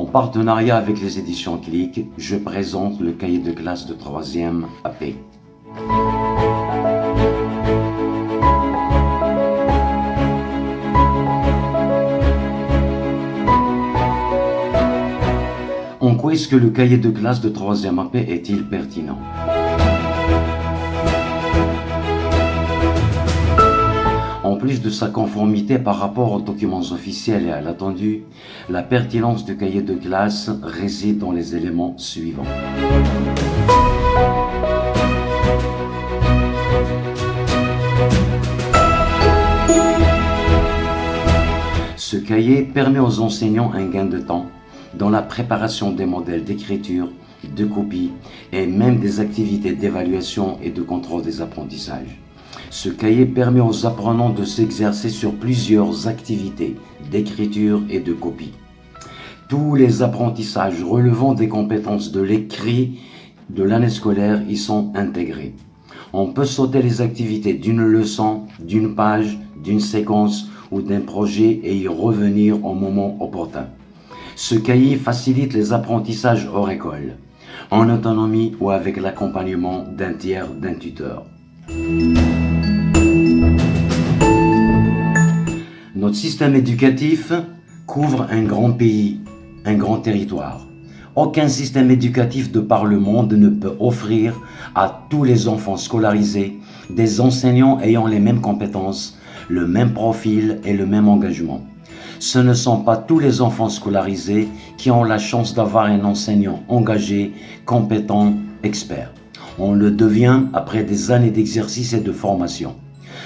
partenariat avec les éditions Click, je présente le cahier de classe de 3e AP. En quoi est-ce que le cahier de classe de 3e AP est-il pertinent? En plus de sa conformité par rapport aux documents officiels et à l'attendu, la pertinence du cahier de classe réside dans les éléments suivants. Ce cahier permet aux enseignants un gain de temps dans la préparation des modèles d'écriture, de copie et même des activités d'évaluation et de contrôle des apprentissages. Ce cahier permet aux apprenants de s'exercer sur plusieurs activités d'écriture et de copie. Tous les apprentissages relevant des compétences de l'écrit de l'année scolaire y sont intégrés. On peut sauter les activités d'une leçon, d'une page, d'une séquence ou d'un projet et y revenir au moment opportun. Ce cahier facilite les apprentissages hors école, en autonomie ou avec l'accompagnement d'un tiers, d'un tuteur. Notre système éducatif couvre un grand pays, un grand territoire. Aucun système éducatif de par le monde ne peut offrir à tous les enfants scolarisés des enseignants ayant les mêmes compétences, le même profil et le même engagement. Ce ne sont pas tous les enfants scolarisés qui ont la chance d'avoir un enseignant engagé, compétent, expert. On le devient après des années d'exercice et de formation.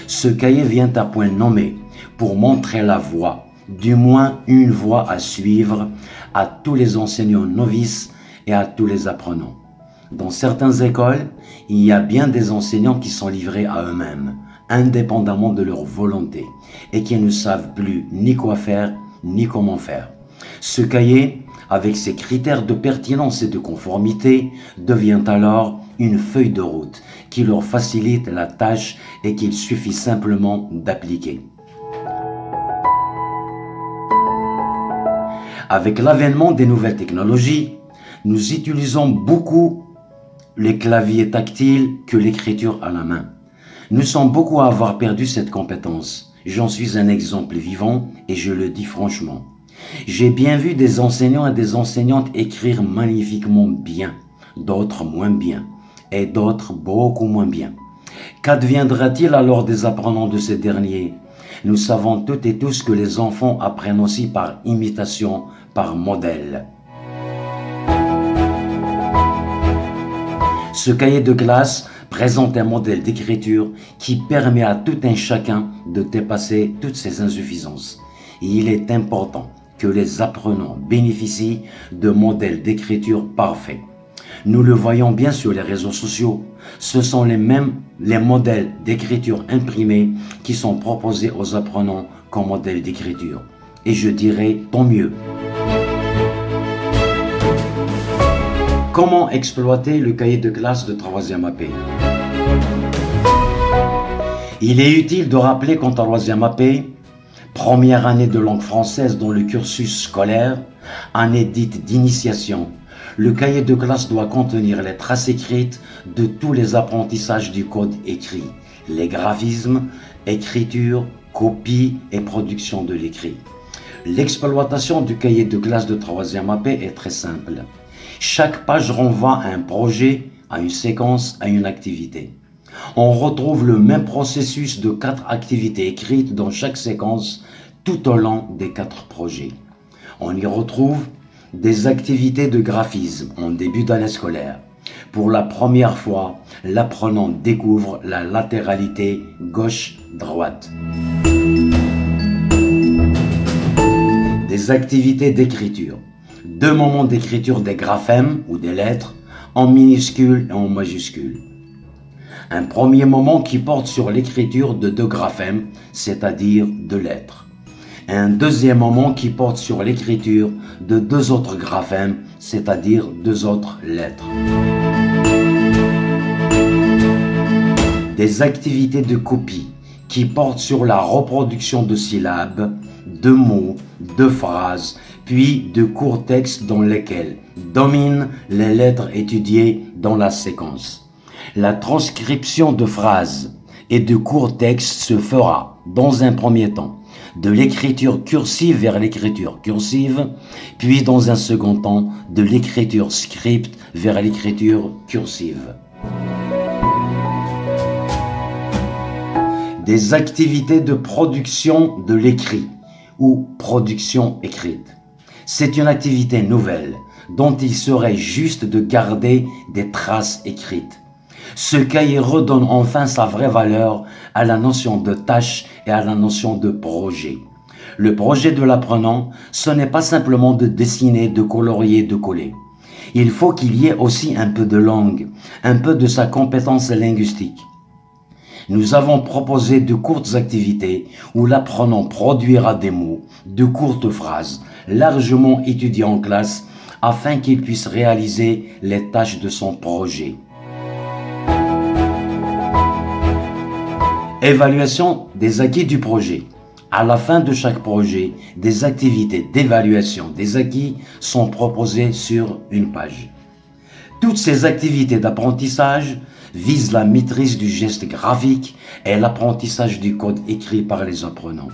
Ce cahier vient à point nommé pour montrer la voie, du moins une voie à suivre à tous les enseignants novices et à tous les apprenants. Dans certaines écoles, il y a bien des enseignants qui sont livrés à eux-mêmes, indépendamment de leur volonté, et qui ne savent plus ni quoi faire, ni comment faire. Ce cahier, avec ses critères de pertinence et de conformité, devient alors une feuille de route qui leur facilite la tâche et qu'il suffit simplement d'appliquer. Avec l'avènement des nouvelles technologies, nous utilisons beaucoup les claviers tactiles que l'écriture à la main. Nous sommes beaucoup à avoir perdu cette compétence. J'en suis un exemple vivant et je le dis franchement. J'ai bien vu des enseignants et des enseignantes écrire magnifiquement bien, d'autres moins bien et d'autres beaucoup moins bien. Qu'adviendra-t-il alors des apprenants de ces derniers? Nous savons toutes et tous que les enfants apprennent aussi par imitation, par modèle. Ce cahier de classe présente un modèle d'écriture qui permet à tout un chacun de dépasser toutes ses insuffisances. Il est important que les apprenants bénéficient de modèles d'écriture parfaits. Nous le voyons bien sur les réseaux sociaux. Ce sont les modèles d'écriture imprimés qui sont proposés aux apprenants comme modèle d'écriture. Et je dirais tant mieux. Comment exploiter le cahier de classe de 3e AP? Il est utile de rappeler qu'en 3e AP, première année de langue française dans le cursus scolaire, année dite d'initiation, le cahier de classe doit contenir les traces écrites de tous les apprentissages du code écrit, les graphismes, écriture, copie et production de l'écrit. L'exploitation du cahier de classe de 3e AP est très simple. Chaque page renvoie à un projet, à une séquence, à une activité. On retrouve le même processus de 4 activités écrites dans chaque séquence tout au long des 4 projets. On y retrouve des activités de graphisme en début d'année scolaire. Pour la première fois, l'apprenant découvre la latéralité gauche-droite. Des activités d'écriture. 2 moments d'écriture des graphèmes ou des lettres en minuscules et en majuscules. Un premier moment qui porte sur l'écriture de 2 graphèmes, c'est-à-dire 2 lettres. Un deuxième moment qui porte sur l'écriture de 2 autres graphèmes, c'est-à-dire 2 autres lettres. Des activités de copie qui portent sur la reproduction de syllabes, de mots, de phrases, puis de courts textes dans lesquels dominent les lettres étudiées dans la séquence. La transcription de phrases et de courts textes se fera, dans un premier temps, de l'écriture cursive vers l'écriture cursive, puis dans un second temps, de l'écriture script vers l'écriture cursive. Des activités de production de l'écrit ou production écrite. C'est une activité nouvelle dont il serait juste de garder des traces écrites. Ce cahier redonne enfin sa vraie valeur à la notion de tâche et à la notion de projet. Le projet de l'apprenant, ce n'est pas simplement de dessiner, de colorier, de coller. Il faut qu'il y ait aussi un peu de langue, un peu de sa compétence linguistique. Nous avons proposé de courtes activités où l'apprenant produira des mots, de courtes phrases, largement étudiées en classe, afin qu'il puisse réaliser les tâches de son projet. Évaluation des acquis du projet. À la fin de chaque projet, des activités d'évaluation des acquis sont proposées sur une page. Toutes ces activités d'apprentissage visent la maîtrise du geste graphique et l'apprentissage du code écrit par les apprenants.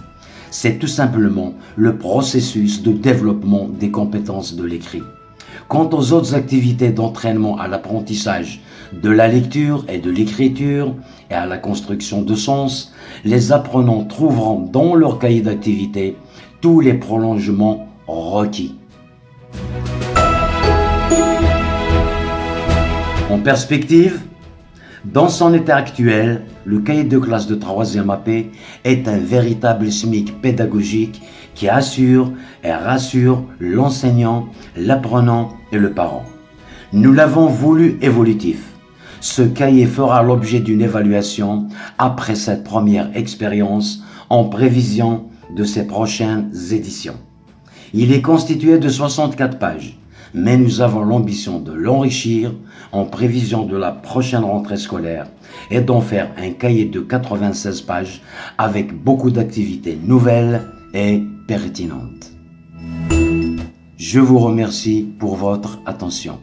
C'est tout simplement le processus de développement des compétences de l'écrit. Quant aux autres activités d'entraînement à l'apprentissage de la lecture et de l'écriture et à la construction de sens, les apprenants trouveront dans leur cahier d'activité tous les prolongements requis. En perspective, dans son état actuel, le cahier de classe de 3e AP est un véritable SMIC pédagogique qui assure et rassure l'enseignant, l'apprenant et le parent. Nous l'avons voulu évolutif. Ce cahier fera l'objet d'une évaluation après cette première expérience en prévision de ses prochaines éditions. Il est constitué de 64 pages. Mais nous avons l'ambition de l'enrichir en prévision de la prochaine rentrée scolaire et d'en faire un cahier de 96 pages avec beaucoup d'activités nouvelles et pertinentes. Je vous remercie pour votre attention.